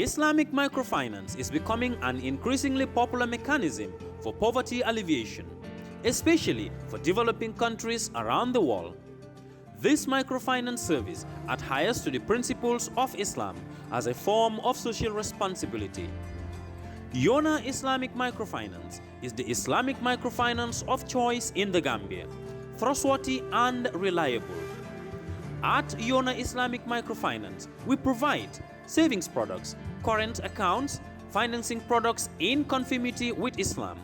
Islamic microfinance is becoming an increasingly popular mechanism for poverty alleviation, especially for developing countries around the world. This microfinance service adheres to the principles of Islam as a form of social responsibility. Yona Islamic Microfinance is the Islamic microfinance of choice in the Gambia, trustworthy and reliable. At Yona Islamic Microfinance, we provide savings products, current accounts, financing products in conformity with Islam.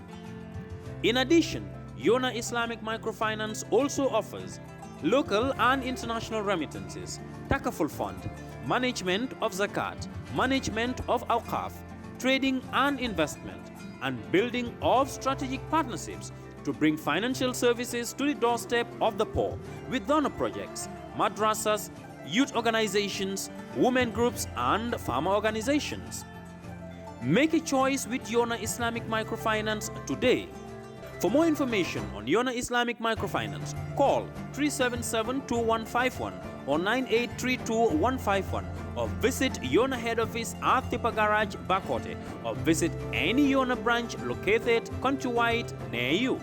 In addition, Yona Islamic Microfinance also offers local and international remittances, takaful fund, management of zakat, management of awqaf, trading and investment, and building of strategic partnerships to bring financial services to the doorstep of the poor with donor projects, madrasas, youth organizations, women groups, and farmer organizations. Make a choice with Yona Islamic Microfinance today. For more information on Yona Islamic Microfinance, call 377-2151 or 9832-151 or visit Yona head office at Tipa Garage, Bakote, or visit any Yona branch located countrywide near you.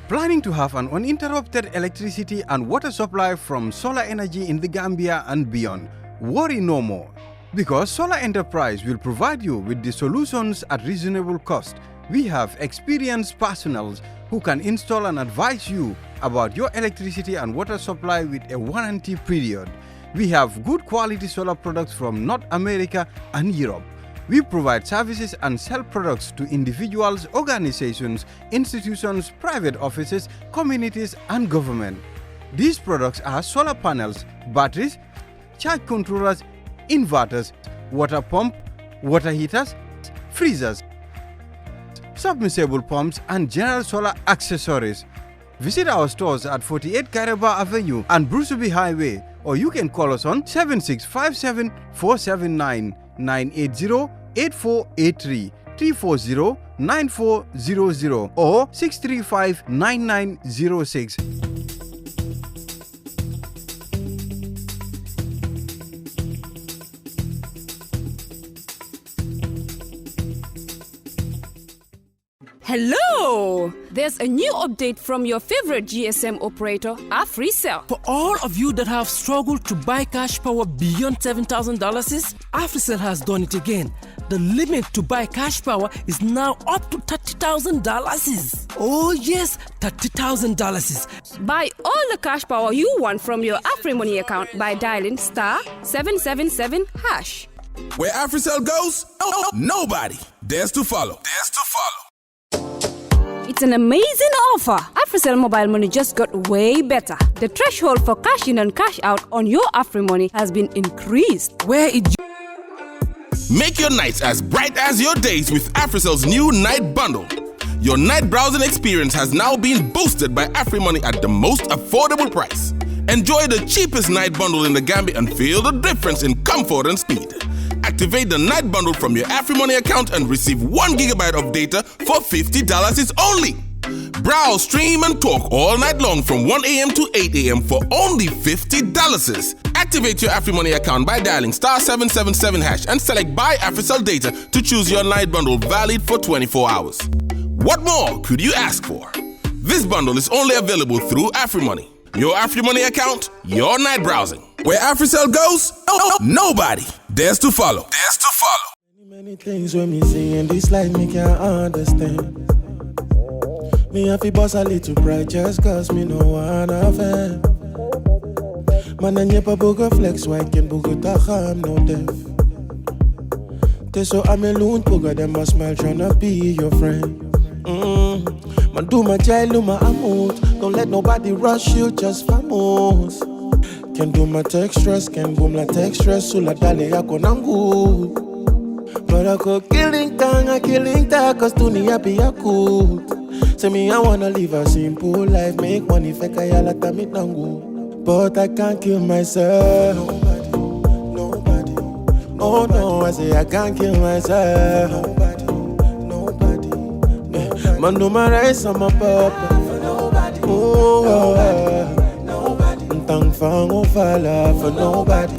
Planning to have an uninterrupted electricity and water supply from solar energy in the Gambia and beyond? Worry no more, because Solar Enterprise will provide you with the solutions at reasonable cost. We have experienced personnel who can install and advise you about your electricity and water supply with a warranty period. We have good quality solar products from North America and Europe. We provide services and sell products to individuals, organizations, institutions, private offices, communities, and government. These products are solar panels, batteries, charge controllers, inverters, water pump, water heaters, freezers, submersible pumps, and general solar accessories. Visit our stores at 48 Karaba Avenue and Brusubi Highway, or you can call us on 7657 479 980 8483 340 9400 or 635 9906. Hello! There's a new update from your favorite GSM operator, AfriCell. For all of you that have struggled to buy cash power beyond $7,000, AfriCell has done it again. The limit to buy cash power is now up to $30,000. Oh yes, $30,000. Buy all the cash power you want from your AfriMoney account by dialing *777#. Where AfriCell goes, nobody dares to follow. It's an amazing offer. AfriCell mobile money just got way better. The threshold for cash in and cash out on your AfriMoney has been increased. Make your nights as bright as your days with AfriCell's new night bundle. Your night browsing experience has now been boosted by AfriMoney at the most affordable price. Enjoy the cheapest night bundle in the Gambia and feel the difference in comfort and speed. Activate the night bundle from your AfriMoney account and receive 1 gigabyte of data for $50 only. Browse, stream, and talk all night long from 1 a.m. to 8 a.m. for only $50. Activate your AfriMoney account by dialing *777# and select Buy AfriCell Data to choose your night bundle valid for 24 hours. What more could you ask for? This bundle is only available through AfriMoney. Your AfriMoney account, your night browsing. Where AfriCell goes, nobody dares to follow. Many things when me see in this life me can't understand. Me have to boss a little pride just cause me no one of them. Man and yepa buga flex white can buga I'm no deaf. Te so I'm a loon buga them a smile tryna be your friend. Man do my child do my amount. Don't let nobody rush you just famous. Can do my text stress, can boom la text stress, so la dale yako nangu. But I go killing ta, cause to ni happy yakut. Say me I wanna live a simple life, make money feka yala tamit nangu. But I can't kill myself. Nobody. Oh no, I say I can't kill myself. Nobody. Man do my rice on my papa. Oh, thank for nobody.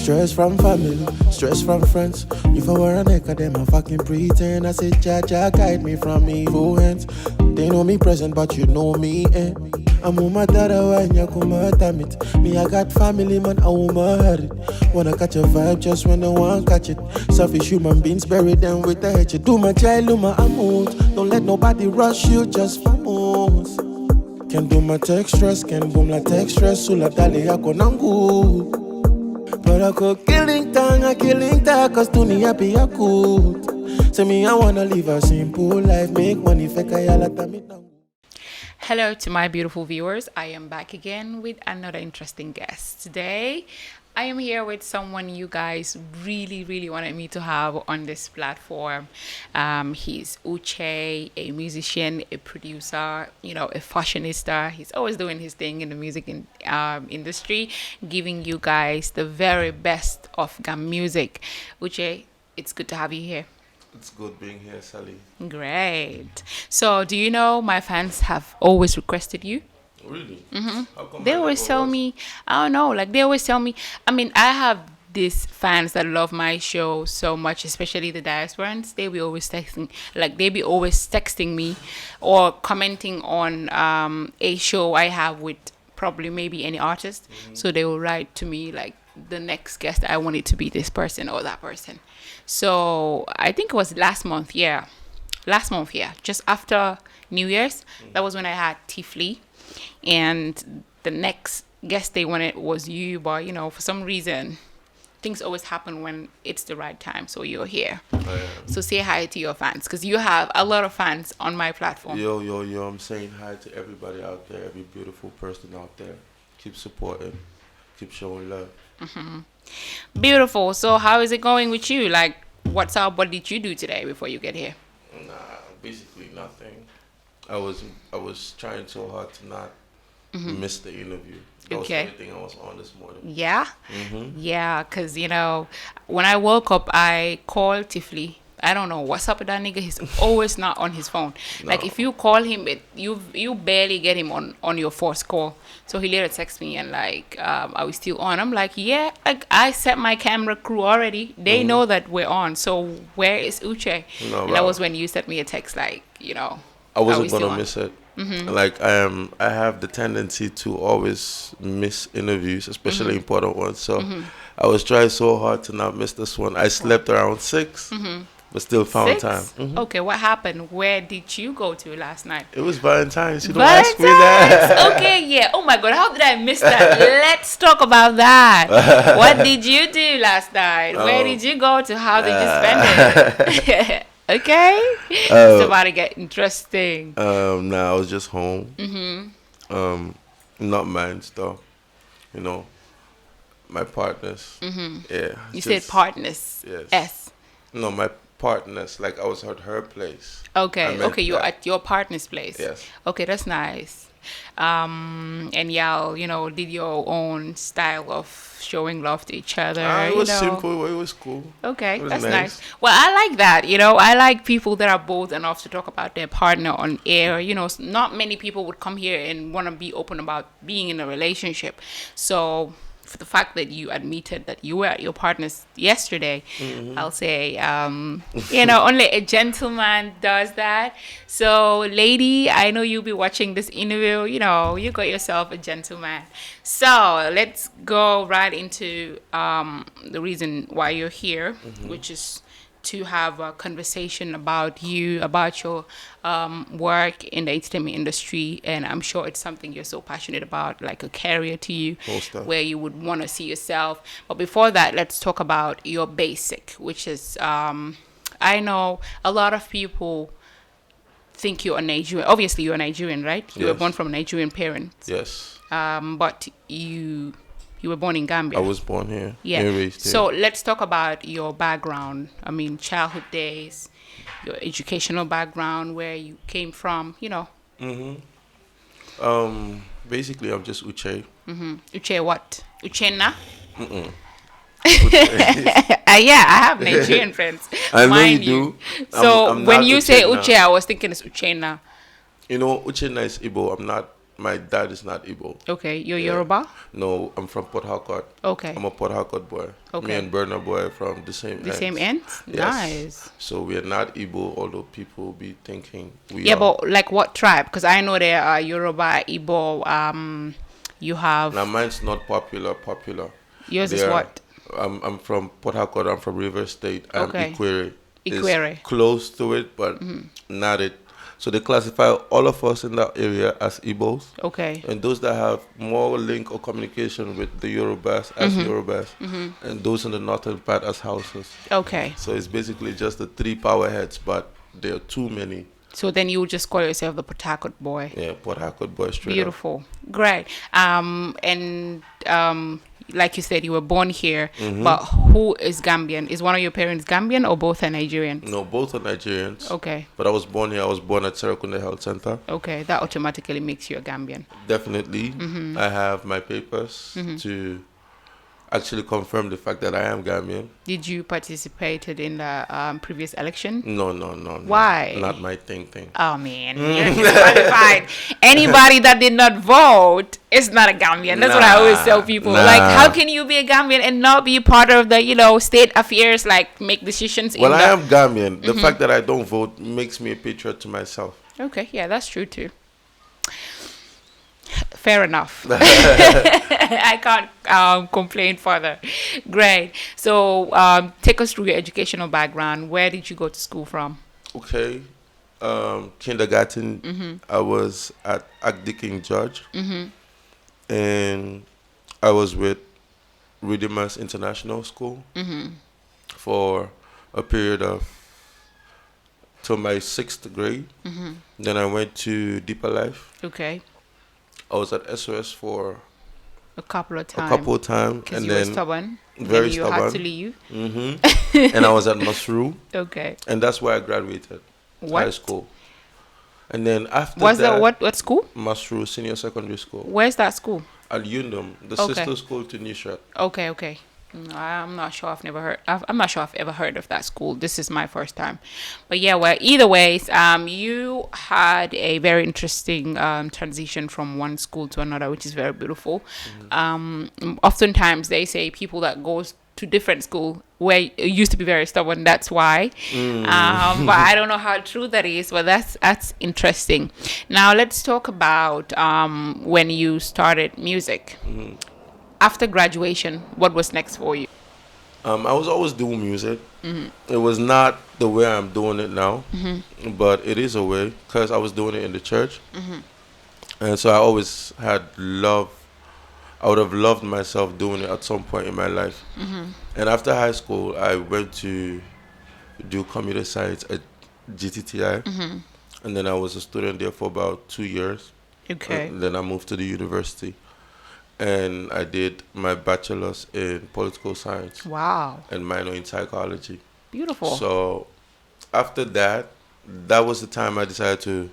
Stress from family, stress from friends. If I were a neck of them, I fucking pretend. I say, Jah guide me from evil hands. They know me present, but you know me, eh? I'm my dada when you come damn it. Me, I got family, man, I won't hurt it. Wanna catch a vibe just when I want catch it. Selfish human beings, bury them with the hatchet. Do my child, do my amount. Don't let nobody rush you, just famous. Can do my text stress, can boom la text stress. Sula dali ako nangu. But I go killing time, cause to me happy I could. Say me, I wanna live a simple life, make money, fake I yala tami nangu. Hello to my beautiful viewers. I am back again with another interesting guest. Today, I am here with someone you guys really wanted me to have on this platform. He's Ucee, a musician, a producer, a fashionista. He's always doing his thing in the music industry, giving you guys the very best of Gam music. Ucee, it's good to have you here. It's good being here, Sally. Great. So, do you know my fans have always requested you? Really? Mm-hmm. How come They always tell me, I don't know, like they always tell me, I have these fans that love my show so much, especially the diasporans. They be always texting me or commenting on a show I have with probably maybe any artist. Mm-hmm. So they will write to me like, the next guest, I want it to be this person or that person. So I think it was last month, just after New Year's. That was when I had Tifli, and the next guest they wanted was you, but for some reason things always happen when it's the right time, so you're here. So say hi to your fans, because you have a lot of fans on my platform. Yo, I'm saying hi to everybody out there, every beautiful person out there. Keep supporting, keep showing love. Mm-hmm. Beautiful. So how is it going with you? Like, what's up? What did you do today before you get here? Nah, basically nothing. I was trying so hard to not miss the interview. That was the only thing I was on this morning. Yeah? Mm-hmm. Yeah, because, when I woke up, I called Tifli. I don't know what's up with that nigga. He's always not on his phone. No. Like, if you call him, you barely get him on your first call. So he later texts me and like, are we still on? I'm like, yeah, I set my camera crew already. They know that we're on. So where is Ucee? No, and that was when you sent me a text like, I wasn't going to miss it. Mm-hmm. Like, I have the tendency to always miss interviews, especially important ones. So I was trying so hard to not miss this one. I slept around 6. But still found 6? time. Mm-hmm. Okay, what happened? Where did you go to last night? It was Valentine's. You don't ask me that. Okay, yeah. Oh my God, how did I miss that? Let's talk about that. What did you do last night? Where did you go to? How did you spend it? Okay, it's about to get interesting. Nah, I was just home. Not mine stuff. My partners. Yeah. You said partners. Yes. S. No, my partners. Like I was at her place. Okay. You're at your partner's place. Yes. Okay, that's nice. And y'all, did your own style of showing love to each other. It was simple. It was cool. Okay, that's nice. Well, I like that. I like people that are bold enough to talk about their partner on air. Not many people would come here and want to be open about being in a relationship. So, for the fact that you admitted that you were at your partner's yesterday, I'll say, only a gentleman does that. So, lady, I know you'll be watching this interview. You got yourself a gentleman. So, let's go right into the reason why you're here, which is to have a conversation about you, about your work in the entertainment industry. And I'm sure it's something you're so passionate about, like a career to you, where you would want to see yourself. But before that, let's talk about your basic, which is, I know a lot of people think you're a Nigerian. Obviously, you're a Nigerian, right? You were born from Nigerian parents. Yes. But you were born in Gambia. I was born here. Yeah. Raised here. So let's talk about your background. Childhood days, your educational background, where you came from, Basically, I'm just Ucee. Ucee what? Uchenna? Yeah, I have Nigerian friends. I know you do. So I'm when you say Uchenna. Ucee, I was thinking it's Uchenna. Uchenna is Igbo. I'm not my dad is not Igbo. Okay, you're Yeah. Yoruba? No, I'm from Port Harcourt. Okay. I'm a Port Harcourt boy. Okay. Me and Burner boy from the same The ends. same end? Yes. Nice. So we are not Igbo, although people be thinking we Yeah, are. but like what tribe? Because I know there are Yoruba, Igbo, you have... Now mine's not popular. Yours is They are- what? I'm from Port Harcourt. I'm from River State. And Okay. Ikwere. Ikwere. Is close to it, but not it. So they classify all of us in that area as Igbos. Okay. And those that have more link or communication with the Yorubas as Yorubas. And those in the northern part as Hausas. Okay. So it's basically just the three power heads, but there are too many. So then you would just call yourself the Port Harcourt boy. Yeah, Port Harcourt boy straight up. Beautiful. Great. And like you said, you were born here, but who is Gambian? Is one of your parents Gambian or both are Nigerian? No, both are Nigerians. Okay. But I was born here. I was born at Serakunda Health Center. Okay, that automatically makes you a Gambian. Definitely. I have my papers to actually confirm the fact that I am Gambian. Did you participated in the previous election? No. Why? Not my thing. Oh man, you're disqualified. Anybody that did not vote is not a Gambian. That's what I always tell people. Nah. Like, how can you be a Gambian and not be part of the, state affairs, like make decisions? Well, I am Gambian. The fact that I don't vote makes me a patriot to myself. Okay, yeah, that's true too. Fair enough. I can't complain further. Great. So take us through your educational background. Where did you go to school from? Okay. Kindergarten, I was at Agdiking George. And I was with Redeemers International School for a period of till my 6th grade. Then I went to Deeper Life. Okay. I was at S04 A couple of a times. couple of times. Because And you were then stubborn. very Then you stubborn. had to leave. And I was at Masru. Okay. And that's where I graduated What? high school. And then after Was that, that what school? Masru Senior Secondary School. Where's that school? At Yundum, the Okay. sister school to Nishat. Okay. No, I'm not sure. I'm not sure I've ever heard of that school. This is my first time. But yeah, well, either ways, you had a very interesting transition from one school to another, which is very beautiful. Oftentimes they say people that goes to different school where you used to be very stubborn. That's why. But I don't know how true that is. But that's interesting. Now let's talk about when you started music. After graduation, what was next for you? I was always doing music. It was not the way I'm doing it now, but it is a way because I was doing it in the church. And so I always had love. I would have loved myself doing it at some point in my life. And after high school, I went to do computer science at GTTI. And then I was a student there for about 2 years. Okay. And then I moved to the university. And I did my bachelor's in political science Wow. and minor in psychology. Beautiful. So after that was the time I decided to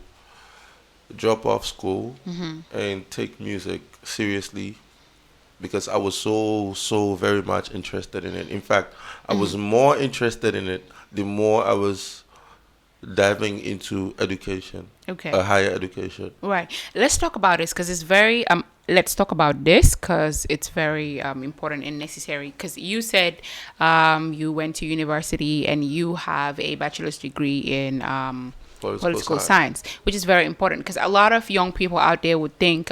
drop off school and take music seriously because I was so very much interested in it. In fact, I was more interested in it the more I was diving into education, Okay. a higher education. Right. Let's talk about this because it's very let's talk about this because it's very important and necessary. Because you said you went to university and you have a bachelor's degree in political science, which is very important because a lot of young people out there would think,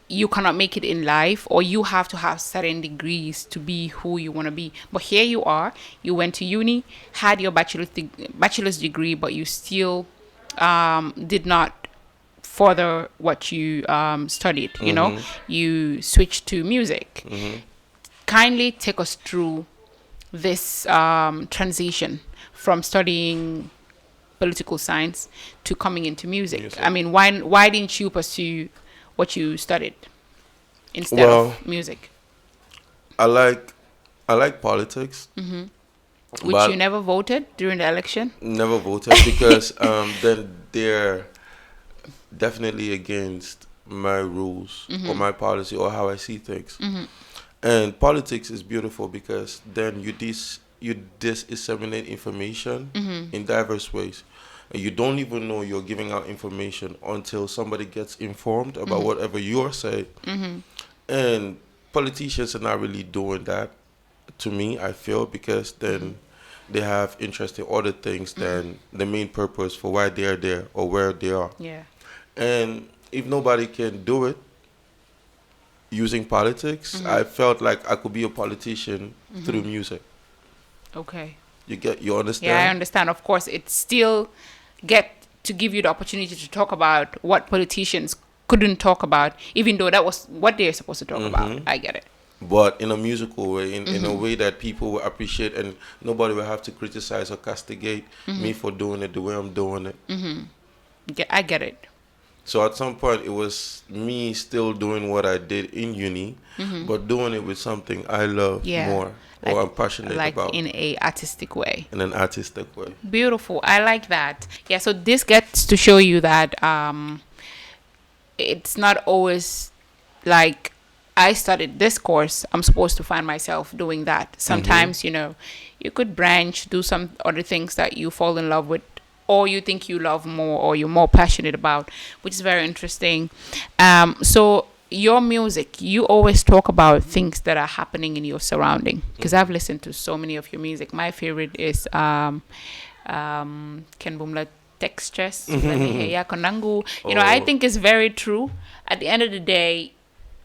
you cannot make it in life or you have to have certain degrees to be who you want to be. But here you are. You went to uni, had your bachelor's degree, but you still did not further what you studied. You switched to music. Kindly take us through this transition from studying political science to coming into music. I mean, why didn't you pursue what you studied instead of music? I like politics. Which you never voted during the election? Never voted because then they're definitely against my rules or my policy or how I see things. And politics is beautiful because then you disseminate information in diverse ways. You don't even know you're giving out information until somebody gets informed about whatever you're saying. And politicians are not really doing that, to me, I feel, because then they have interest in other things than the main purpose for why they're there or where they are. Yeah. And if nobody can do it using politics, I felt like I could be a politician through music. Okay. You understand? Yeah, I understand. Of course, it still get to give you the opportunity to talk about what politicians couldn't talk about, even though that was what they're supposed to talk about. I get it. But in a musical way, in a way that people will appreciate, and nobody will have to criticize or castigate me for doing it the way I'm doing it. Yeah, I get it. So at some point, it was me still doing what I did in uni, but doing it with something I love more, or I'm passionate about. Like in a artistic way. In an artistic way. Beautiful. I like that. Yeah, so this gets to show you that it's not always like I studied this course, I'm supposed to find myself doing that. Sometimes, you know, you could branch, do some other things that you fall in love with, or you think you love more, or you're more passionate about, which is very interesting. So your music, you always talk about things that are happening in your surrounding, because I've listened to so many of your music. My favorite is Ken Bumla Textures. You know, I think it's very true. At the end of the day,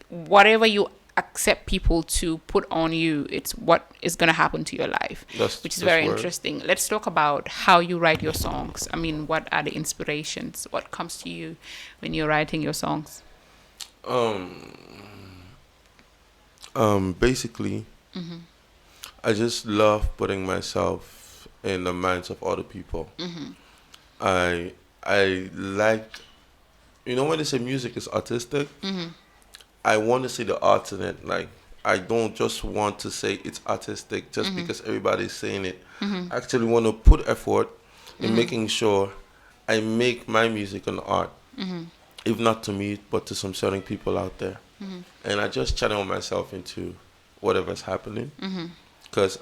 whatever you accept people to put on you, it's what is going to happen to your life, which is very interesting. Let's talk about how you write your songs. I mean, what are the inspirations? What comes to you when you're writing your songs? Basically, I just love putting myself in the minds of other people. I like, you know, when they say music is artistic, I want to see the art in it. Like, I don't just want to say it's artistic just because everybody's saying it. I actually want to put effort in making sure I make my music an art. If not to me, but to some certain people out there. And I just channel myself into whatever's happening. Because,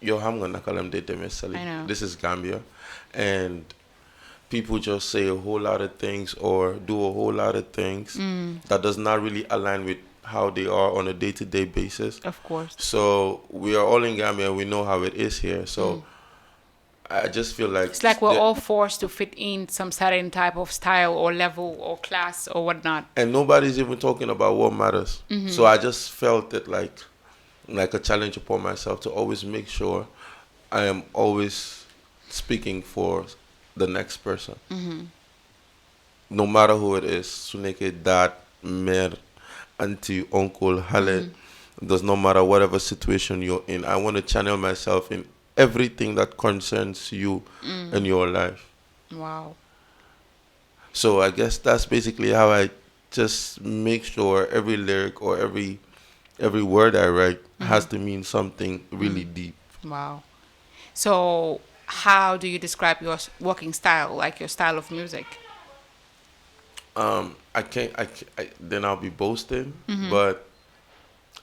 I'm going to call them this is Gambia. And people just say a whole lot of things or do a whole lot of things that does not really align with how they are on a day-to-day basis. Of course. So we are all in Gambia. We know how it is here. So I just feel like it's like we're all forced to fit in some certain type of style or level or class or whatnot. And nobody's even talking about what matters. So I just felt it like a challenge upon myself to always make sure I am always speaking for the next person. No matter who it is, Suneke, dad, mère, auntie, uncle, hale, does not matter whatever situation you're in. I want to channel myself in everything that concerns you in your life. Wow. So I guess that's basically how I just make sure every lyric or every word I write has to mean something really deep. Wow. So how do you describe your working style, like your style of music? Then I'll be boasting, but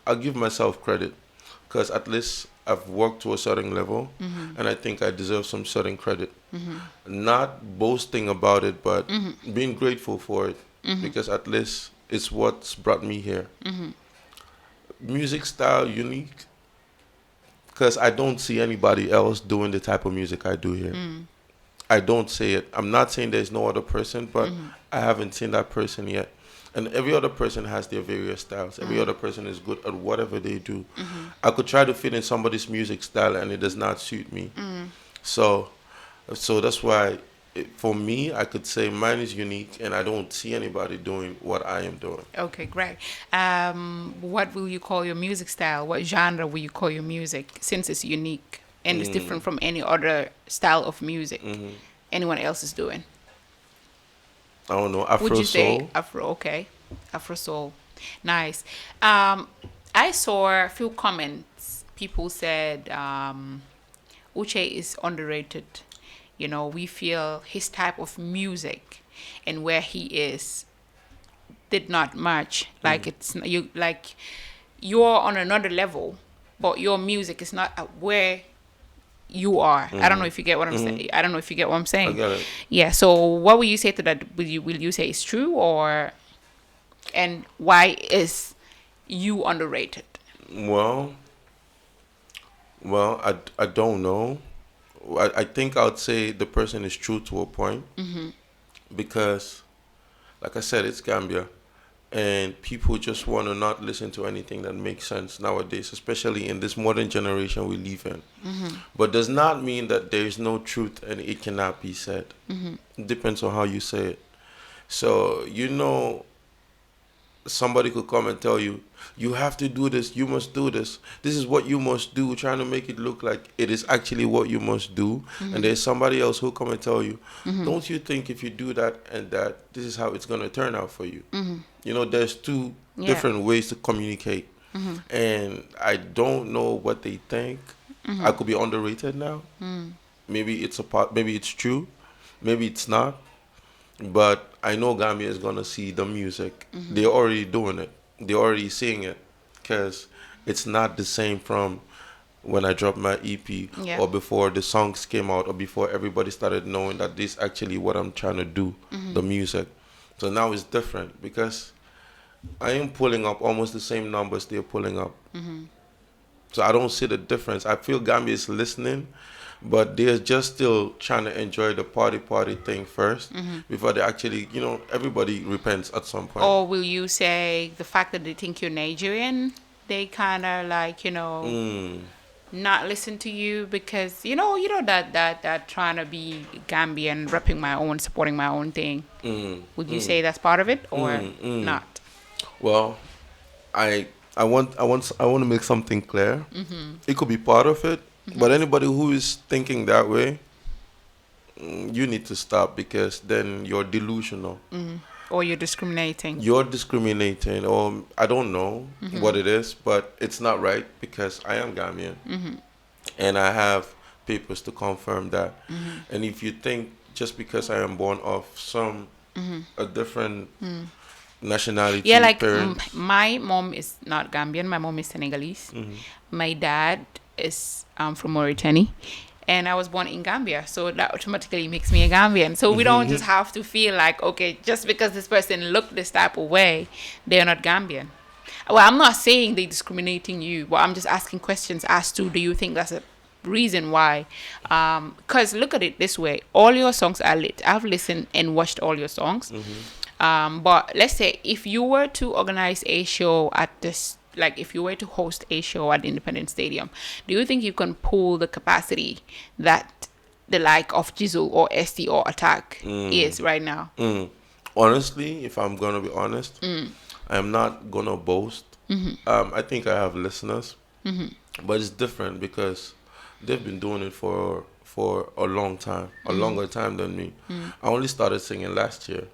I'll give myself credit because at least I've worked to a certain level and I think I deserve some certain credit. Not boasting about it, but being grateful for it because at least it's what's brought me here. Music style unique because I don't see anybody else doing the type of music I do here. I don't say it. I'm not saying there's no other person, but I haven't seen that person yet. And every other person has their various styles. Every other person is good at whatever they do. I could try to fit in somebody's music style and it does not suit me. So that's why, for me, I could say mine is unique and I don't see anybody doing what I am doing. Okay, great. What will you call your music style? What genre will you call your music since it's unique and it's different from any other style of music anyone else is doing? I don't know, Afro Would you soul? say Afro? Okay, Afro soul, nice. I saw a few comments. People said Ucee is underrated. You know, we feel his type of music and where he is did not match. Like you're on another level, but your music is not at where you are. I don't know if you get what I'm saying. I don't know if you get what I'm saying. I get it. Yeah. So what will you say to that? Will you say it's true, or and why is you underrated? Well, I don't know. I think I'd say the person is true to a point, because, like I said, it's Gambia, and people just want to not listen to anything that makes sense nowadays, especially in this modern generation we live in. But does not mean that there is no truth and it cannot be said. It depends on how you say it. So, somebody could come and tell you, you have to do this, you must do this, this is what you must do, trying to make it look like it is actually what you must do. And there's somebody else who come and tell you, don't you think if you do that and that, this is how it's going to turn out for you? There's two different ways to communicate. And I don't know what they think. I could be underrated now. Maybe it's maybe it's true, maybe it's not. But I know Gambia is going to see the music. They're already doing it. They're already seeing it. Because it's not the same from when I dropped my EP or before the songs came out or before everybody started knowing that this is actually what I'm trying to do, the music. So now it's different because I am pulling up almost the same numbers they're pulling up. So I don't see the difference. I feel Gambia is listening, but they're just still trying to enjoy the party thing first before they actually, everybody repents at some point. Or will you say the fact that they think you're Nigerian, they kind of like, not listen to you because, that trying to be Gambian, repping my own, supporting my own thing. Would you say that's part of it or not? Well, I want to make something clear. It could be part of it. But anybody who is thinking that way, you need to stop because then you're delusional. Or you're discriminating. You're discriminating, or I don't know what it is, but it's not right because I am Gambian. And I have papers to confirm that. And if you think just because I am born of a different nationality, yeah, like parents, my mom is not Gambian. My mom is Senegalese. My dad is from Mauritania, and I was born in Gambia, so that automatically makes me a Gambian. So we don't just have to feel like, okay, just because this person looked this type of way, they're not Gambian. Well, I'm not saying they're discriminating you, but I'm just asking questions as to, do you think that's a reason why? Because look at it this way, all your songs are lit. I've listened and watched all your songs. But let's say if you were to organize a show at this, like if you were to host a show at Independence Stadium, do you think you can pull the capacity that the like of Jizzle or ST or Attack is right now? Honestly, if I'm gonna be honest, I'm not gonna boast. I think I have listeners, but it's different because they've been doing it for a long time, a longer time than me. I only started singing last year.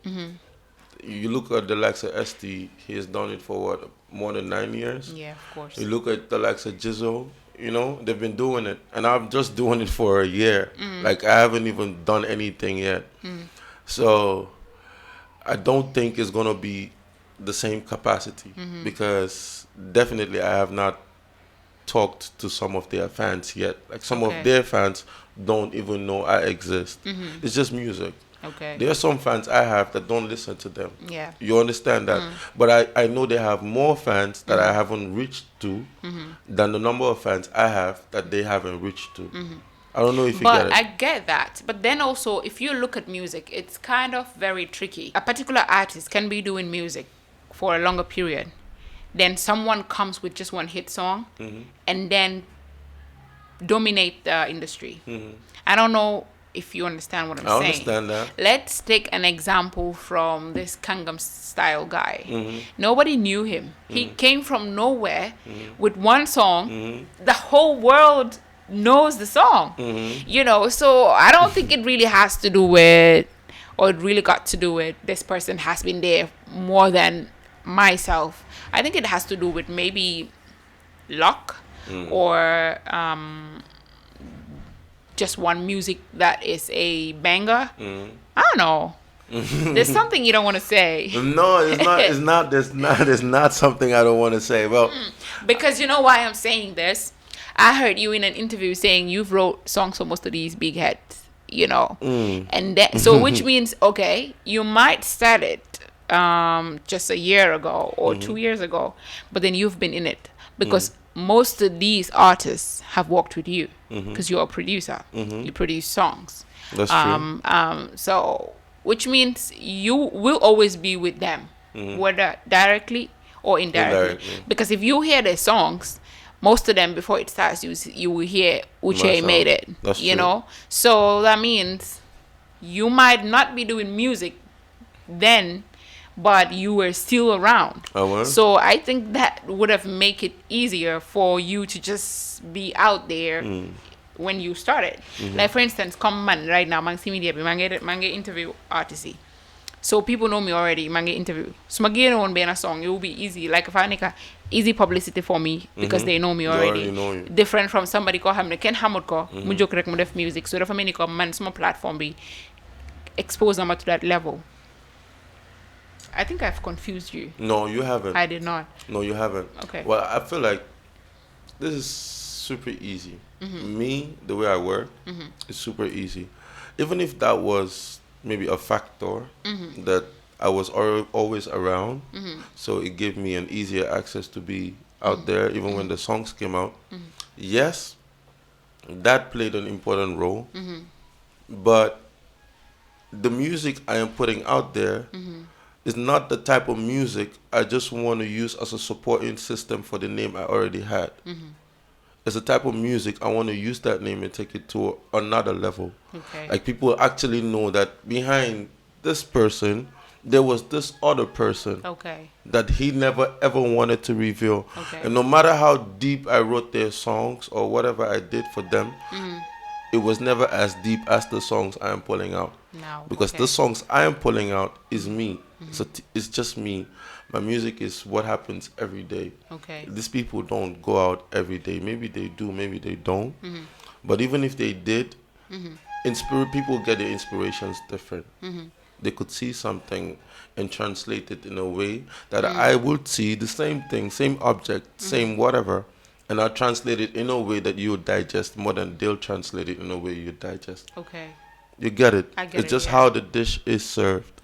You look at the likes of ST, he has done it for what, more than 9 years? Yeah, of course. You look at the likes of Jizzle, they've been doing it. And I'm just doing it for a year. Like, I haven't even done anything yet. So, I don't think it's going to be the same capacity because definitely I have not talked to some of their fans yet. Like, some of their fans don't even know I exist. It's just music. Okay. There are some fans I have that don't listen to them. Yeah. You understand that? But I know they have more fans that I haven't reached to than the number of fans I have that they haven't reached to. I don't know if you get it. But I get that. But then also, if you look at music, it's kind of very tricky. A particular artist can be doing music for a longer period. Then someone comes with just one hit song and then dominate the industry. I don't know if you understand what I'm saying. I understand that. Let's take an example from this Kangam style guy. Nobody knew him. He came from nowhere with one song. The whole world knows the song. So I don't think it really has to do with, or it really got to do with, this person has been there more than myself. I think it has to do with maybe luck or just one music that is a banger. I don't know. There's something you don't want to say. No, it's not. There's not something I don't want to say. Well, because you know why I'm saying this. I heard you in an interview saying you've wrote songs for most of these big heads, you know, and that, so which means, okay, you might start it just a year ago or 2 years ago, but then you've been in it because most of these artists have worked with you because you're a producer. You produce songs. That's true. So which means you will always be with them, whether directly or indirectly. Because if you hear their songs, most of them before it starts, you will hear Ucee made it. That's you true. know, so that means you might not be doing music then, but you were still around. So I think that would have make it easier for you to just be out there when you started. Like for instance, come man right now, man see media, man get interview artists. So people know me already, man get interview. So man get on being a song, it will be easy. Like if I make a easy publicity for me because they know me already. Know you. Different from somebody called Hamne Ken Hamud ko, mu joke rek mu def music. So if I make a man small platform be expose them to that level. I think I've confused you. No, you haven't. I did not. No, you haven't. Okay. Well, I feel like this is super easy. Me, the way I work, is super easy. Even if that was maybe a factor that I was always around, so it gave me an easier access to be out there, even when the songs came out. Yes, that played an important role, but the music I am putting out there is not the type of music I just want to use as a supporting system for the name I already had. It's the type of music I want to use that name and take it to another level. Okay. Like people actually know that behind this person, there was this other person that he never ever wanted to reveal. And no matter how deep I wrote their songs or whatever I did for them, it was never as deep as the songs I am pulling out. No. Because the songs I am pulling out is me. So it's just me. My music is what happens every day. These people don't go out every day. Maybe they do, maybe they don't. But even if they did, people get their inspirations different. They could see something and translate it in a way that I would see the same thing, same object, same whatever, and I'll translate it in a way that you would digest more than they'll translate it in a way you digest. You get it? I get it's it, just yeah. how the dish is served.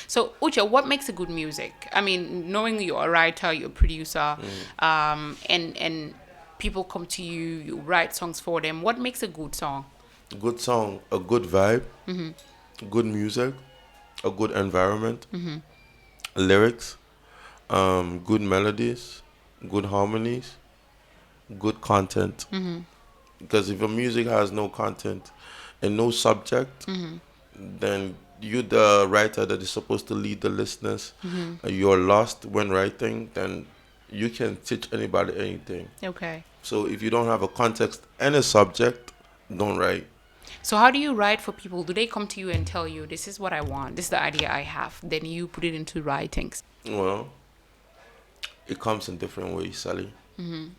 So, Ucee, what makes a good music? I mean, knowing you're a writer, you're a producer, and people come to you, you write songs for them. What makes a good song? Good song, a good vibe, good music, a good environment, lyrics, good melodies, good harmonies, good content. Because if your music has no content and no subject, then you're the writer that is supposed to lead the listeners. You're lost when writing, then you can teach anybody anything. So if you don't have a context and a subject, don't write. So how do you write for people? Do they come to you and tell you, this is what I want, this is the idea I have, then you put it into writings? Well, it comes in different ways, Sally.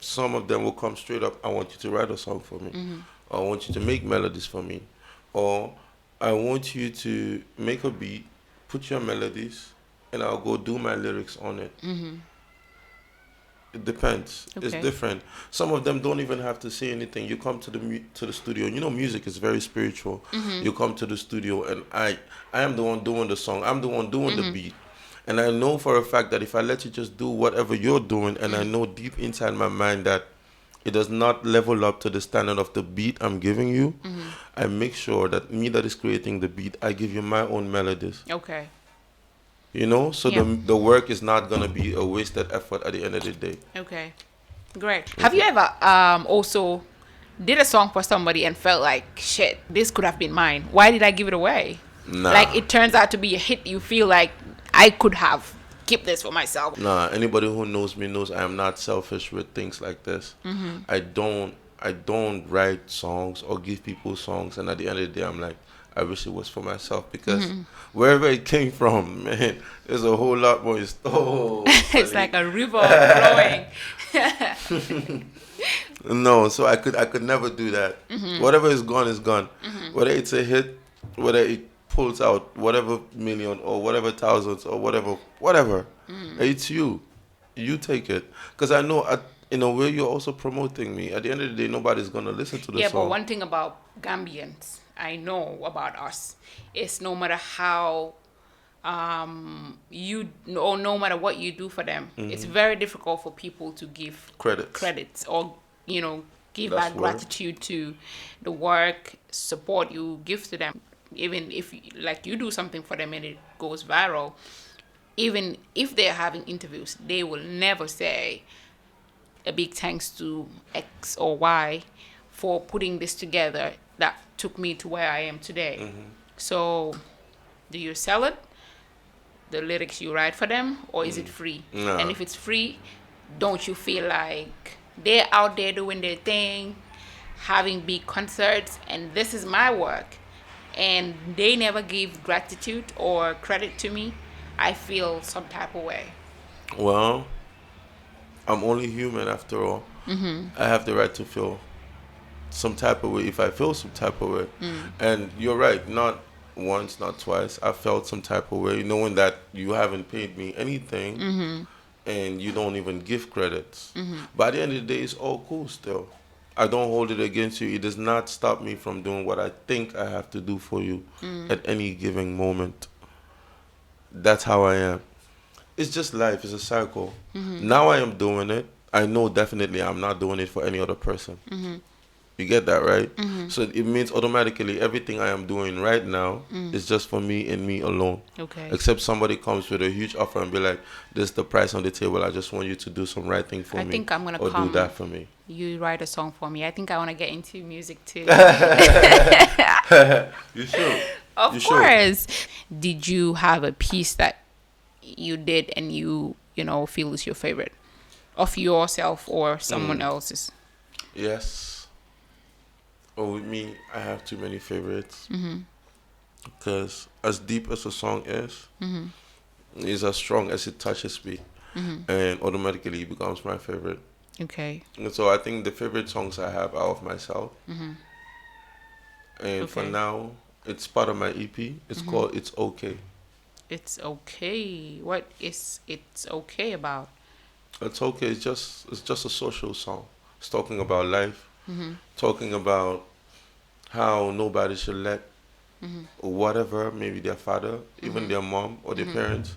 Some of them will come straight up, I want you to write a song for me. Or I want you to make melodies for me. Or I want you to make a beat, put your melodies, and I'll go do my lyrics on it. It depends. It's different. Some of them don't even have to say anything. You come to the studio. You know, music is very spiritual. You come to the studio, and I am the one doing the song. I'm the one doing the beat. And I know for a fact that if I let you just do whatever you're doing, and I know deep inside my mind that it does not level up to the standard of the beat I'm giving you, I make sure that me that is creating the beat, I give you my own melodies. You know, so the work is not going to be a wasted effort at the end of the day. Great. Have you ever also did a song for somebody and felt like, shit, this could have been mine? Why did I give it away? Nah. Like it turns out to be a hit. You feel like I could have kept this for myself. Nah, anybody who knows me knows I am not selfish with things like this. I don't write songs or give people songs, and at the end of the day I'm like, I wish it was for myself, because wherever it came from, man, there's a whole lot more. It's like a river flowing. No, so I could never do that. Whatever is gone is gone. Whether it's a hit, whether it pulls out whatever million or whatever thousands or whatever, it's you take it. Because I know in a way, you're also promoting me. At the end of the day, nobody's gonna listen to the Yeah, song. but one thing about Gambians I know about us is no matter how no matter what you do for them, it's very difficult for people to give credits or give That's back where- gratitude to the work, support you give to them. Even if like you do something for them and it goes viral, even if they're having interviews, they will never say a big thanks to X or Y for putting this together that took me to where I am today. So do you sell it, the lyrics you write for them, or is it free? No. And if it's free, don't you feel like they're out there doing their thing, having big concerts, and this is my work, and they never give gratitude or credit to me? I feel some type of way. Well, I'm only human after all. I have the right to feel some type of way if I feel some type of way. And you're right, not once, not twice. I felt some type of way, knowing that you haven't paid me anything and you don't even give credits. But at the end of the day, it's all cool still. I don't hold it against you. It does not stop me from doing what I think I have to do for you at any given moment. That's how I am. It's just life. It's a cycle. Now I am doing it. I know definitely I'm not doing it for any other person. You get that, right? So it means automatically everything I am doing right now is just for me and me alone. Okay. Except somebody comes with a huge offer and be like, this is the price on the table. I just want you to do some right thing for me. I think I'm going to or come. do that for me. You write a song for me. I think I want to get into music too. You should. Of course. Did you have a piece that you did and you feel is your favorite of yourself or someone else's? Yes. Oh, with me, I have too many favorites. Because as deep as a song is, it's as strong as it touches me. And automatically it becomes my favorite. Okay. And so I think the favorite songs I have are of myself. And for Okay. now, it's part of my EP. It's called It's Okay. It's okay. What is it's okay about? It's okay. It's just a social song. It's talking about life, talking about how nobody should let whatever, maybe their father, even their mom or their parents,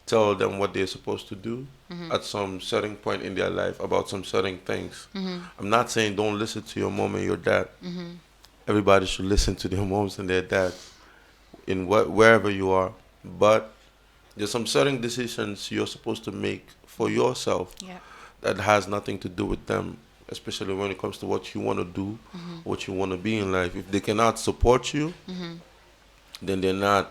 tell them what they're supposed to do at some certain point in their life about some certain things. I'm not saying don't listen to your mom and your dad. Everybody should listen to their moms and their dads in wherever you are. But there's some certain decisions you're supposed to make for yourself that has nothing to do with them, especially when it comes to what you want to do, what you want to be in life. If they cannot support you, then they're not.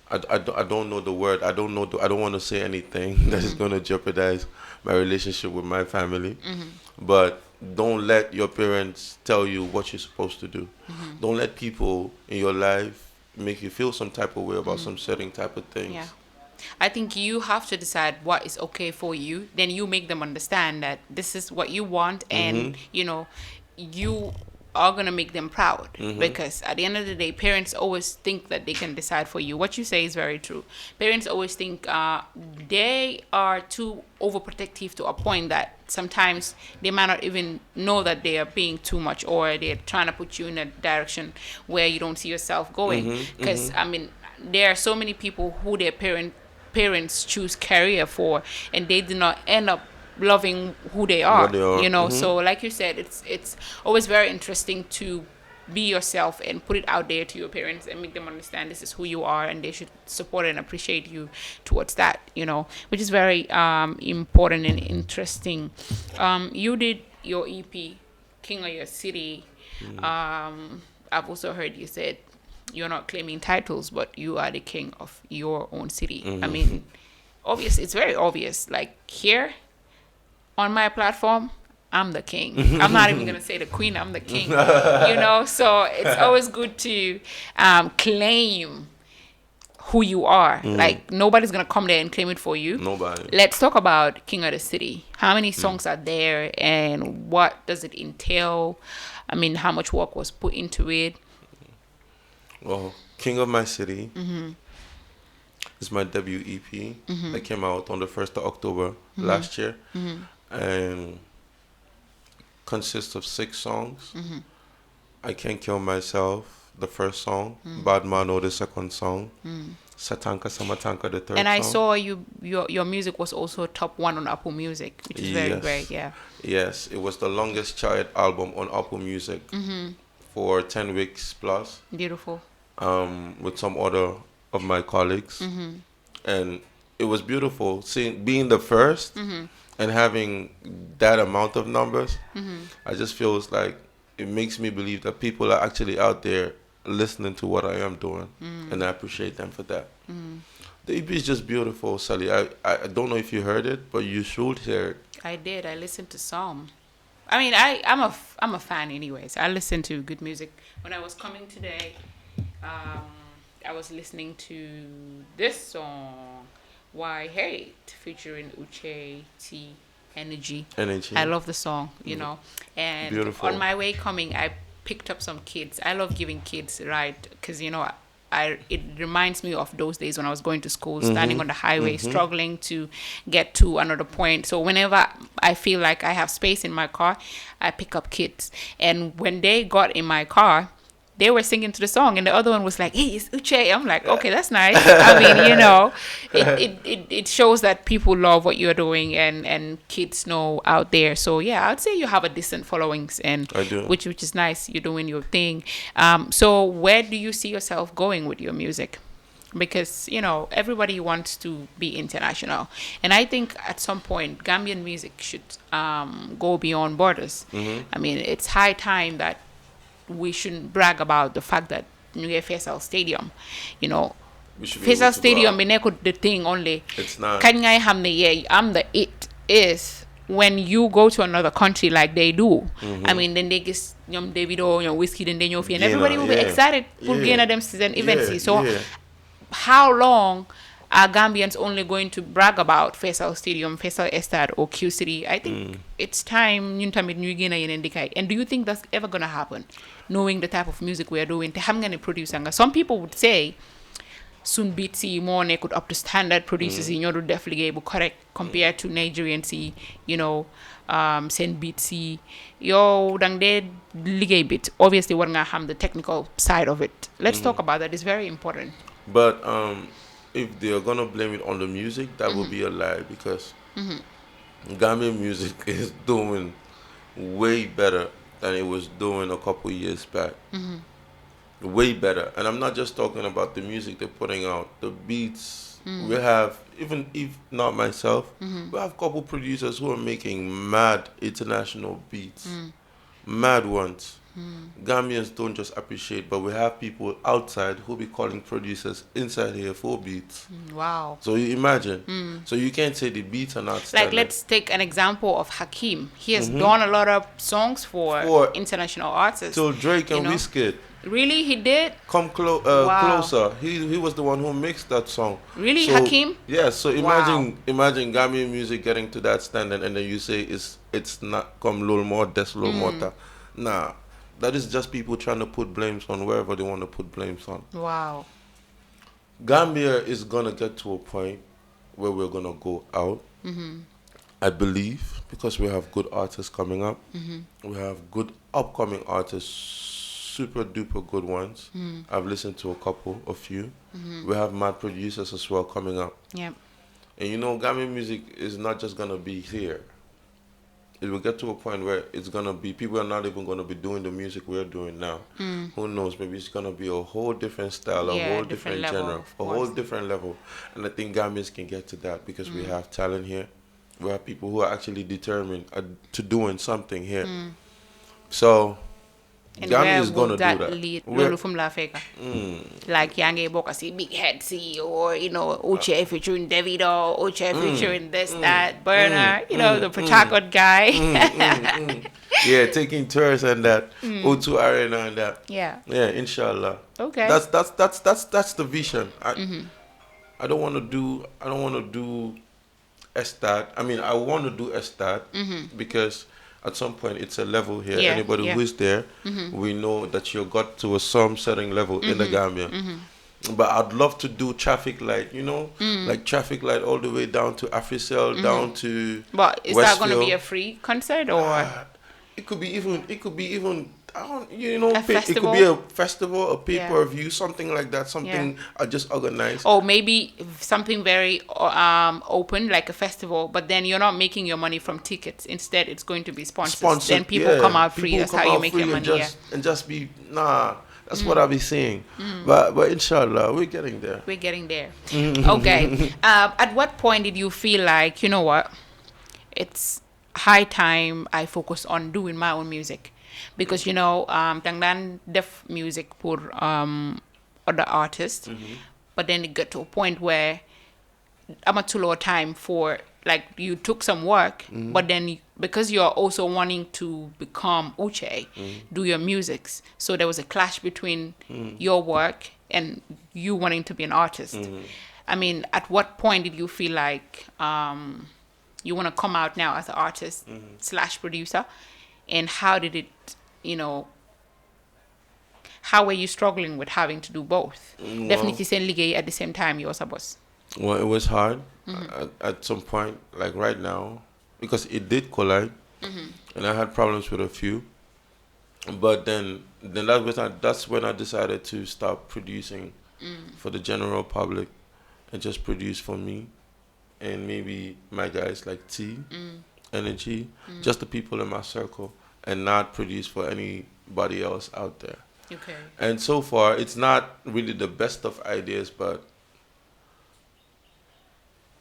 I don't know the word. I don't want to say anything that is going to jeopardize my relationship with my family. But don't let your parents tell you what you're supposed to do. Don't let people in your life make you feel some type of way about some certain type of things. Yeah. I think you have to decide what is okay for you. Then you make them understand that this is what you want, and you are gonna make them proud. Because at the end of the day, parents always think that they can decide for you. What you say is very true. Parents always think they are too overprotective to a point that sometimes they might not even know that they are being too much, or they're trying to put you in a direction where you don't see yourself going. Because I mean, there are so many people who their parents choose career for, and they do not end up loving who they are. What they are. So like you said, it's always very interesting to be yourself and put it out there to your parents and make them understand this is who you are, and they should support and appreciate you towards that, which is very important and interesting. You did your EP King of Your City. I've also heard you said you're not claiming titles, but you are the king of your own city. I mean, obvious. It's very obvious. Like here on my platform, I'm the king. I'm not even going to say the queen. I'm the king. So it's always good to claim who you are. Like nobody's going to come there and claim it for you. Nobody. Let's talk about King of the City. How many songs are there, and what does it entail? I mean, how much work was put into it? Well, King of My City is my debut EP that came out on the 1st of October last year. And consists of 6 songs. I Can't Kill Myself, the first song. Bad Mano, the second song. Satanka Samatanka, the third And song. I saw your music was also top 1 on Apple Music, which is very great. Yeah. Yes, it was the longest charted album on Apple Music for 10 weeks plus. Beautiful. With some other of my colleagues. And it was beautiful being the first and having that amount of numbers. I just feels like it makes me believe that people are actually out there listening to what I am doing, and I appreciate them for that. The EP is just beautiful, Sally. I don't know if you heard it, but you should hear it. I did. I listened to some. I mean, I'm a fan anyways. I listen to good music. When I was coming today, I was listening to this song, Why Hate, featuring Ucee, Energy. I love the song, you know. And beautiful. On my way coming, I picked up some kids. I love giving kids a ride because, you know, it reminds me of those days when I was going to school, standing on the highway, struggling to get to another point. So whenever I feel like I have space in my car, I pick up kids. And when they got in my car, they were singing to the song, and the other one was like, "Hey, it's Ucee." I'm like, "Okay, that's nice." I mean, you know, it shows that people love what you're doing, and kids know out there. So yeah, I'd say you have a decent followings, and I do. which is nice. You're doing your thing. So where do you see yourself going with your music? Because, you know, everybody wants to be international, and I think at some point Gambian music should go beyond borders. I mean, it's high time that we shouldn't brag about the fact that New Year Faisal Stadium, you know, Faisal Stadium is not the thing only. It's not. Can I have the I'm the it is when you go to another country like they do. I mean, then they get Davido, whiskey, then they and everybody will be excited for them season events. So how long are Gambians only going to brag about Faisal Stadium, Faisal Estad, or Q City? I think it's time. And do you think that's ever going to happen? Knowing the type of music we are doing, some people would say, soon beats more could up to standard producers in order to correct compared to Nigerians, you know, send beats, yo, dang de ligay bit. Obviously, we're gonna have the technical side of it. Let's talk about that. It's very important. But if they're gonna blame it on the music, that would be a lie, because Gambian music is doing way better than it was doing a couple years back. Way better. And I'm not just talking about the music they're putting out, the beats. We have, even if not myself, we have a couple producers who are making mad international beats, mad ones. Gambians don't just appreciate, but we have people outside who be calling producers inside here for beats. Wow. So you imagine. So you can't say the beats are not standard. Like, let's take an example of Hakeem. He has done a lot of songs for international artists. So Drake and Wizkid. Really? He did? Come Closer. He was the one who mixed that song. Really, so, Hakeem? Yeah, so imagine Gambian music getting to that standard, and then you say it's not come Lul More, Des Lul Morta. Nah. That is just people trying to put blames on wherever they want to put blames on. Wow. Gambia is going to get to a point where we're going to go out, I believe, because we have good artists coming up. We have good upcoming artists, super duper good ones. I've listened to a few. We have mad producers as well coming up. Yep. And you know, Gambian music is not just going to be here. It will get to a point where it's going to be, people are not even going to be doing the music we're doing now. Who knows, maybe it's going to be a whole different style, a whole different genre, a whole different level. And I think Gambians can get to that because we have talent here. We have people who are actually determined to doing something here. So, Gambia is going to do that. Lead from La Feka. Like Yange Bokasi, Big Head C, or, you know, Ucee featuring Davido, Ucee featuring this, that, Burner, you know, the Pachakot guy. Yeah, taking tours and that, O2 Arena and that. Yeah, inshallah. Okay. That's the vision. I don't want to do Estat. I mean, I want to do Estat because at some point it's a level here. Anybody who is there, we know that you got to some certain level in the Gambia. But I'd love to do traffic light, you know, like traffic light all the way down to Africell, down to But is Westfield. that going to be a free concert or? it could be even I don't, you know, A it could festival? be a festival, a Yeah. pay-per-view, something like that, something I just organize. Or maybe something very open, like a festival, but then you're not making your money from tickets. Instead, it's going to be sponsored. Then people yeah. come out free. People That's come how you out make free your and money. just, and just be That's what I be saying. But inshallah, we're getting there. We're getting there. Okay. At what point did you feel like, you know what, it's high time I focus on doing my own music? Because, you know, Tangdan def music for other artists, but then it got to a point where I'm at too low time for, like, you took some work, but then because you're also wanting to become Ucee, do your musics, so there was a clash between your work and you wanting to be an artist. I mean, at what point did you feel like you want to come out now as an artist / producer, and how did it, you know, how were you struggling with having to do both? Definitely saying ligay at the same time, you're a boss. Well, it was hard at some point, like right now, because it did collide, and I had problems with a few. But then that's when I decided to stop producing for the general public and just produce for me and maybe my guys like T, Energy, just the people in my circle, and not produce for anybody else out there. Okay. And so far, it's not really the best of ideas, but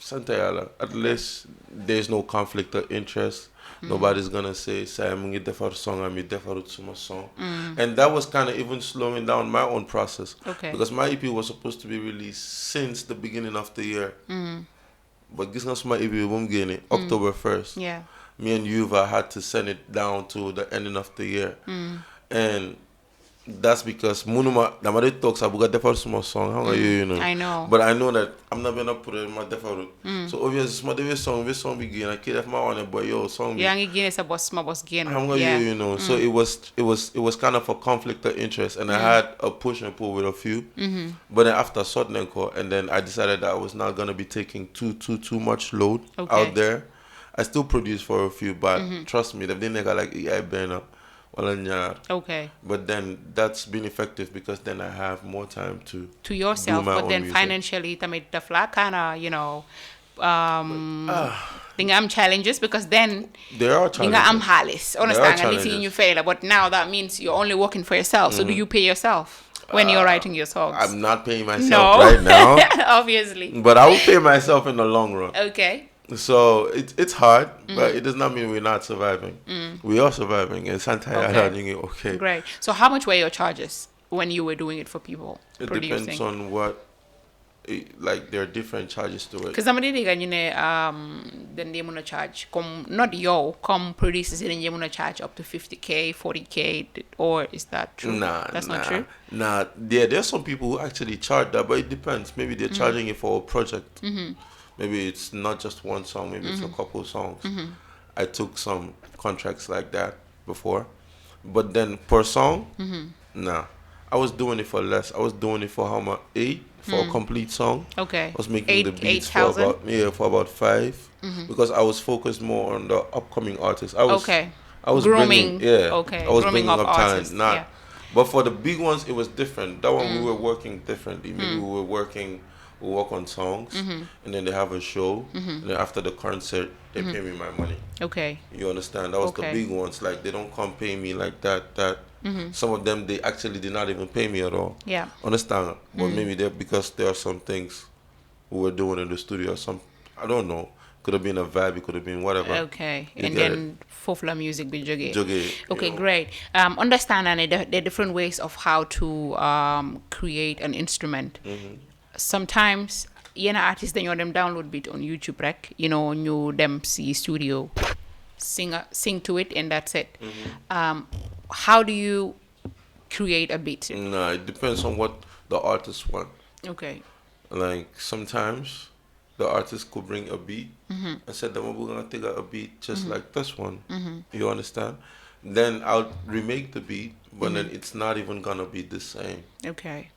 Santayala, at least there's no conflict of interest. Nobody's gonna say I'm gonna defer song, I'm gonna song. And that was kind of even slowing down my own process. Okay. Because my EP was supposed to be released since the beginning of the year. But this is my EP October 1st. Yeah. Me and Yuva had to send it down to the ending of the year. And that's because Munuma Damari talks about the first small song. How are you know? I know. But I know that I'm not gonna put it in my default. So obviously my this song begin. I can't have my one but yo song. Yeah, again it's a boss, my boss again. How are you know? So it was kind of a conflict of interest, and I had a push and pull with a few. But then after Sotnenko, and then I decided that I was not gonna be taking too much load out there. I still produce for a few, but trust me, they didn't like I burn up. Okay. But then that's been effective because then I have more time to yourself, do my but own then music. financially, the flat kind of, you know, think I'm challenges, because then there are challenges. I'm halis. Understand? And challenges. you fail, but now that means you're only working for yourself. So do you pay yourself when you're writing your songs? I'm not paying myself right now, obviously. but I will pay myself in the long run. Okay. So it's hard, but it does not mean we're not surviving. We are surviving, and sometimes okay. Great. So how much were your charges when you were doing it for people? It producing? depends on what. Like there are different charges to it. Because I'm already going then they want to charge. Not yo, producers then they want to charge up to 50K, 40K, or is that true? That's not true. Nah, there's some people who actually charge that, but it depends. Maybe they're charging it for a project. Maybe it's not just one song. Maybe it's a couple songs. I took some contracts like that before, but then per song, nah. I was doing it for less. I was doing it for how much? 8 for a complete song. Okay. I was making the beats 8,000? for about 5 because I was focused more on the upcoming artists. I was grooming. I was bringing up artists, talent. But for the big ones, it was different. That one we were working differently. Maybe we work on songs, and then they have a show, and then after the concert, they pay me my money. Okay. You understand? That was the big ones. Like, they don't come pay me like that. Some of them, they actually did not even pay me at all. Yeah. Understand? But maybe because there are some things we were doing in the studio. I don't know. Could have been a vibe. It could have been whatever. Okay. And then Fofla music be joge. Okay, know. great. Understand, and there are different ways of how to create an instrument. Sometimes artists then you them download beat on YouTube, right? You know, you them see studio, sing to it, and that's it. How do you create a beat? No, it depends on what the artist want. Okay. Like, sometimes the artist could bring a beat and said that we're gonna take a beat just like this one. You understand? Then I'll remake the beat, but then it's not even gonna be the same. Okay.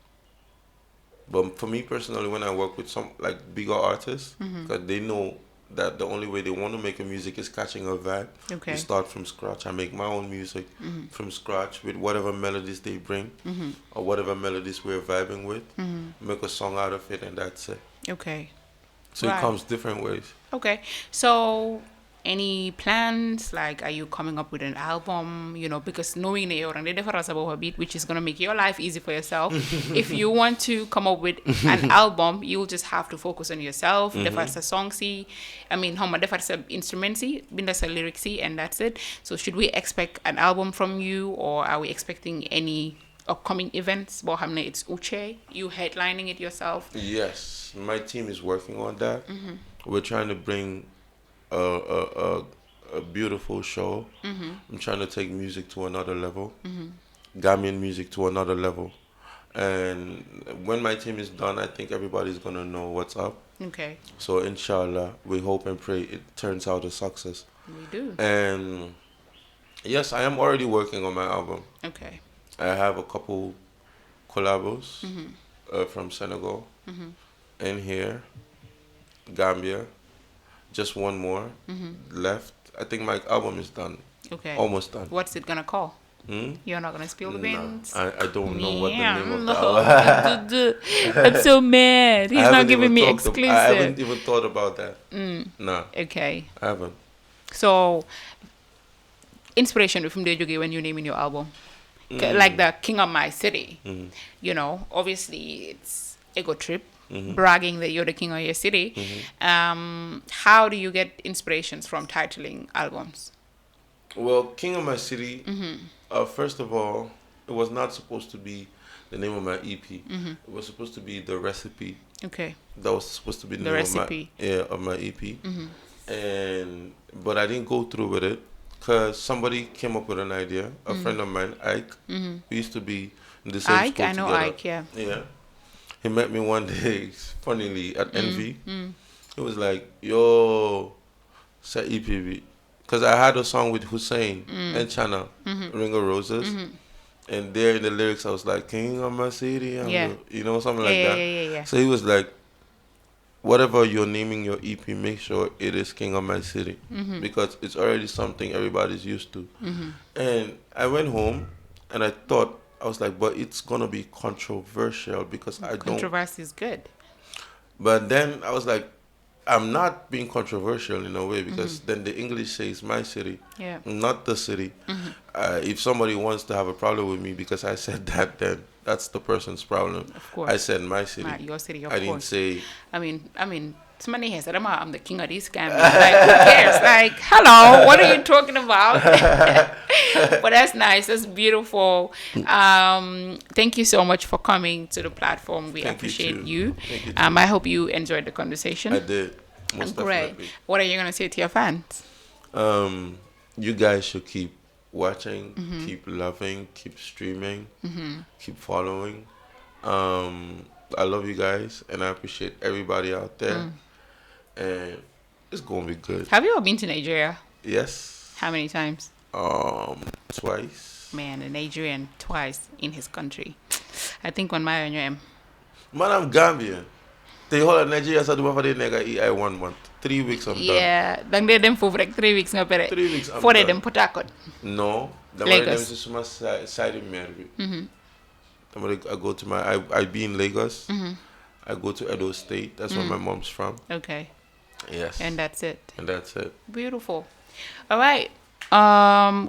But for me personally, when I work with some like bigger artists, because they know that the only way they want to make a music is catching a vibe. Okay. We start from scratch. I make my own music from scratch with whatever melodies they bring or whatever melodies we're vibing with. Make a song out of it, and that's it. Okay. So Right. it comes different ways. Okay. So, any plans? Like, are you coming up with an album? You know, because knowing that you're on the difference about a beat, which is gonna make your life easy for yourself. If you want to come up with an album, you'll just have to focus on yourself. Defar sa song si, I mean, how much defar sa instrument si, binda sa lyrics si, and that's it. So, should we expect an album from you, or are we expecting any upcoming events? Well, it's Ucee, you headlining it yourself. Yes, my team is working on that. We're trying to bring a beautiful show. I'm trying to take music to another level, Gambian music to another level. And when my team is done, I think everybody's gonna know what's up. Okay. So inshallah, we hope and pray it turns out a success. We do. And yes, I am already working on my album. Okay. I have a couple collabos from Senegal in here, Gambia. Just one more left. I think my album is done. Okay. Almost done. What's it gonna call? You're not gonna spill the Nah, beans? I don't know what the name of No. the album. I'm so mad. He's I not haven't giving even me talked exclusive. I haven't even thought about that. Nah, Okay. I haven't. So, inspiration from the joke when you naming your album, like the King of My City. You know, obviously it's ego trip, bragging that you're the king of your city. How do you get inspirations from titling albums? Well, King of My City, first of all, it was not supposed to be the name of my EP. It was supposed to be the recipe. Okay. That was supposed to be the The name recipe. of my EP. But I didn't go through with it because somebody came up with an idea. A friend of mine, Ike, we used to be in the same Ike, school I know together. Ike, yeah. Yeah. He met me one day, funnily, at Envy. He was like, yo, say EPB. Because I had a song with Hussein and Chana, Ring of Roses. And there in the lyrics, I was like, King of My City. Yeah. You know, something like that. Yeah. So he was like, whatever you're naming your EP, make sure it is King of My City. Because it's already something everybody's used to. And I went home and I thought, I was like, but it's going to be controversial because I don't. Controversy is good. But then I was like, I'm not being controversial in a way because then the English says my city, Yeah. not the city. If somebody wants to have a problem with me because I said that, then that's the person's problem. Of course. I said my city. Your city, of I course. didn't say. I mean, somebody has said, I'm the king of these Gambians. Like, who cares? Like, hello, what are you talking about? But that's nice. That's beautiful. Thank you so much for coming to the platform. We Thank you appreciate too. you. Thank you too. I hope you enjoyed the conversation. I did. Most Great. definitely. What are you going to say to your fans? You guys should keep watching, keep loving, keep streaming, keep following. I love you guys and I appreciate everybody out there. And it's gonna be good. Have you ever been to Nigeria? Yes. How many times? Twice. Man, a Nigerian twice in his country. I think when my name. Man, I'm Gambian. The whole of Nigeria said for the nigga eat I 1 month. 3 weeks I'm done. Yeah, then they them for like 3 weeks. 3 weeks I'm For done. them put a No. The Lagos. is my side in Mary. I go to my I be in Lagos. I go to Edo State. That's where my mom's from. Okay. Yes. And that's it. And that's it. Beautiful. All right.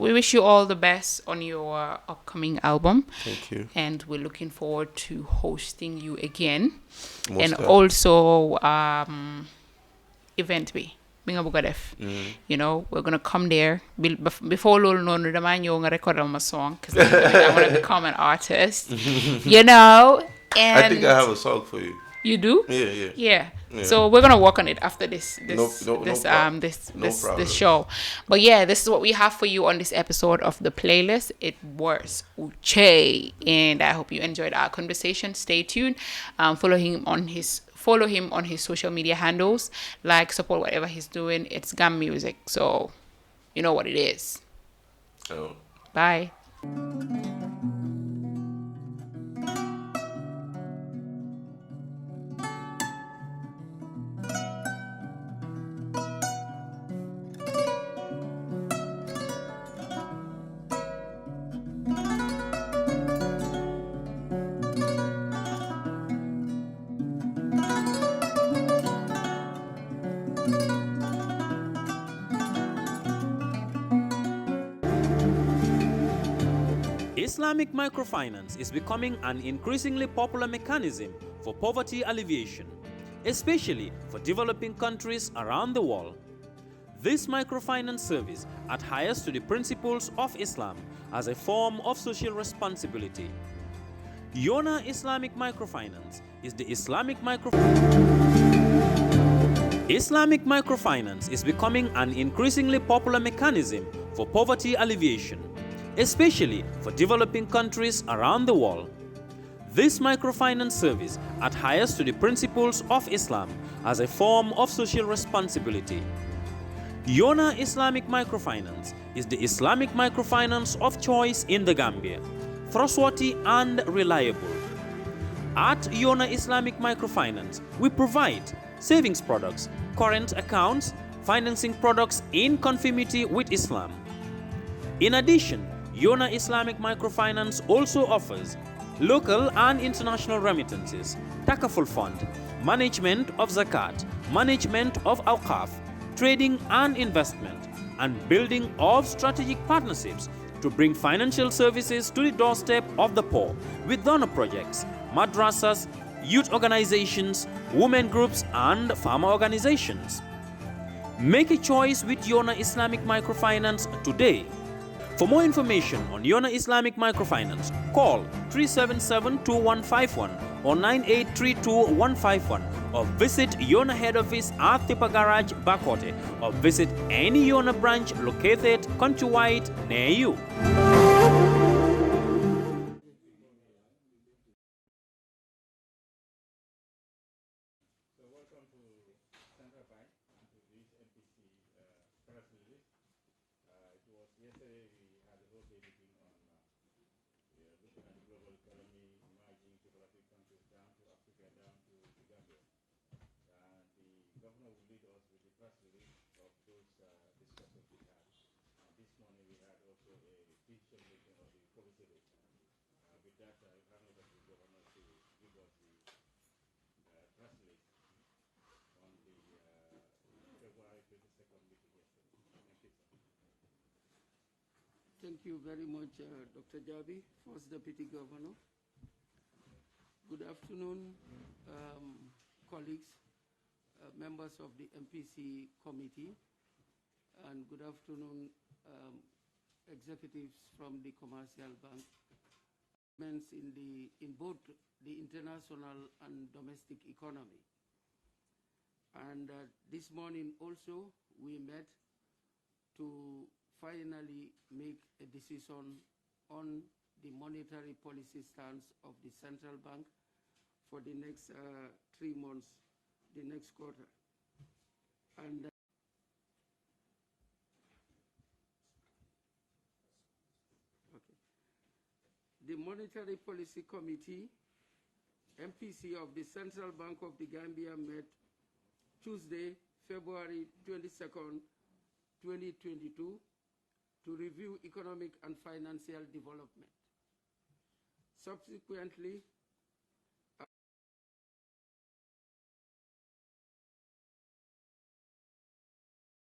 We wish you all the best on your upcoming album. Thank you. And we're looking forward to hosting you again. Most and definitely. also event be. You know, we're gonna come there. Before Lolo no I'm record my song because I want to become an artist. You know, and I think I have a song for you. You do? Yeah. Yeah. So we're gonna work on it after this problem. show. But yeah, this is what we have for you on this episode of the playlist. It was Ucee, and I hope you enjoyed our conversation. Stay tuned. Follow him on his social media handles. Like, support whatever he's doing. It's Gam Music, so you know what it is. Oh. Bye. Islamic microfinance is becoming an increasingly popular mechanism for poverty alleviation, especially for developing countries around the world. This microfinance service adheres to the principles of Islam as a form of social responsibility. Yona Islamic Microfinance is the Islamic microfinance is becoming an increasingly popular mechanism for poverty alleviation, especially for developing countries around the world. This microfinance service adheres to the principles of Islam as a form of social responsibility. Yona Islamic Microfinance is the Islamic microfinance of choice in the Gambia, trustworthy and reliable. At Yona Islamic Microfinance, we provide savings products, current accounts, financing products in conformity with Islam. In addition, Yona Islamic Microfinance also offers local and international remittances, takaful fund, management of zakat, management of awqaf, trading and investment, and building of strategic partnerships to bring financial services to the doorstep of the poor with donor projects, madrasas, youth organizations, women groups, and farmer organizations. Make a choice with Yona Islamic Microfinance today. For more information on Yona Islamic Microfinance, call 377-2151 or 9832-151 or visit Yona head office at Tipa Garage, Bakote, or visit any Yona branch located countrywide near you. Thank you very much, Dr. Jabi, First Deputy Governor. Good afternoon, colleagues, members of the MPC committee, and good afternoon, executives from the commercial bank, in both the international and domestic economy. And this morning also, we met to finally make a decision on the monetary policy stance of the central bank for the next 3 months, the next quarter. And the Monetary Policy Committee, MPC of the Central Bank of the Gambia met Tuesday, February 22nd, 2022, to review economic and financial development. Subsequently,